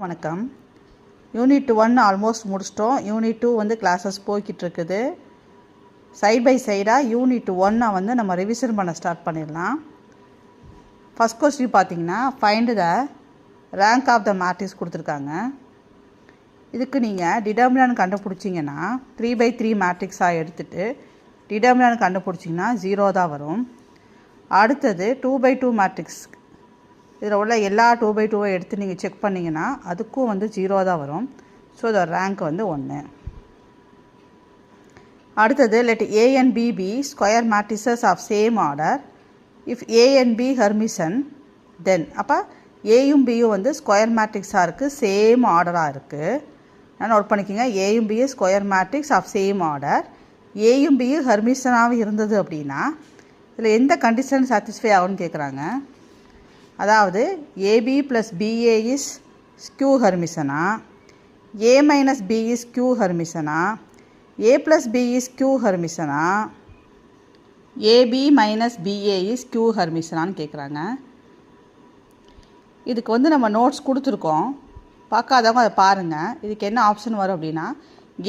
வணக்கம். Unit 1 almost முடிச்சிட்டோம். Unit 2 வந்து கிளாஸஸ் போய்கிட்டு இருக்குது. சைட் பை சைடாக யூனிட் 1 வந்து நம்ம ரிவிஷன் பண்ண ஸ்டார்ட் பண்ணிடலாம். ஃபஸ்ட் கொஸ்டின் பார்த்தீங்கன்னா find the rank of the matrix கொடுத்துருக்காங்க. இதுக்கு நீங்கள் டிடர்மினன்ட் கண்டுபிடிச்சிங்கன்னா 3/3 மேட்ரிக்ஸாக எடுத்துகிட்டு டிடர்மினன்ட் கண்டுபிடிச்சிங்கன்னா 0 தான் வரும். அடுத்தது 2/2 மேட்ரிக்ஸ், இதில் உள்ள எல்லா 2/2 எடுத்து நீங்கள் செக் பண்ணிங்கன்னா அதுக்கும் வந்து 0 தான் வரும். ஸோ இதோட ரேங்க் வந்து 1. அடுத்தது let A and B be square matrices of same order if A and B Hermitian then. அப்போ ஏயும் பியும் வந்து ஸ்கொயர் மேட்ரிக்ஸாக இருக்குது, சேம் ஆர்டராக இருக்குது. நான் நோட் பண்ணிக்கோங்க, ஏயும் பியும் square matrix of same order. ஏயும் பியும் ஹெர்மிஷனாக இருந்தது அப்படின்னா இதில் எந்த கண்டிஷன் சாட்டிஸ்ஃபை ஆகும்னு கேட்குறாங்க. அதாவது AB plus BA is skew ஹெர்மிஷனா, A minus B is skew ஹெர்மிஷனா, A plus B is skew ஹெர்மிஷனா, AB minus BA is skew ஹெர்மிஷனான்னு கேட்குறாங்க. இதுக்கு வந்து நம்ம நோட்ஸ் கொடுத்துருக்கோம், பார்க்காதவங்க அதை பாருங்கள். இதுக்கு என்ன ஆப்ஷன் வரும் அப்படின்னா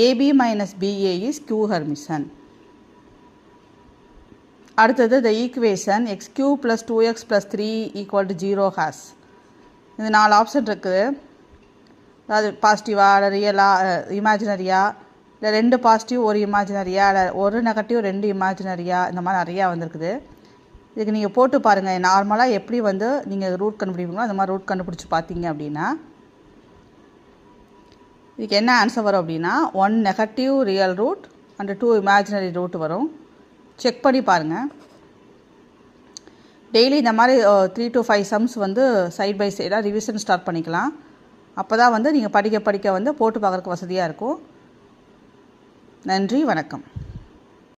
AB minus BA is skew Hermitian. அடுத்தது the equation x cube plus 2x plus 3 equal to 0 has. இது 4 ஆப்ஷன் இருக்குது. அதாவது பாசிட்டிவா, இல்லை ரியலா, இமேஜினரியா, இல்லை 2 பாசிட்டிவ் 1 இமேஜினரியா, இல்லை 1 நெகட்டிவ் 2 இமேஜினரியா, இந்த மாதிரி நிறையா வந்திருக்குது. இதுக்கு நீங்கள் போட்டு பாருங்கள். நார்மலாக எப்படி வந்து நீங்கள் ரூட் கண்டுபிடிப்பீங்களோ அந்த மாதிரி ரூட் கண்டுபிடிச்சி பார்த்தீங்க அப்படின்னா இதுக்கு என்ன ஆன்சர் வரும் அப்படின்னா 1 negative real root and 2 imaginary root வரும். செக் பண்ணி பாருங்கள். டெய்லி இந்த மாதிரி 3 to 5 சம்ஸ் வந்து சைட் பை சைடாக ரிவிஷன் ஸ்டார்ட் பண்ணிக்கலாம். அப்போ தான் வந்து நீங்கள் படிக்க வந்து போட்டு பார்க்குறதுக்கு வசதியாக இருக்கும். நன்றி, வணக்கம்.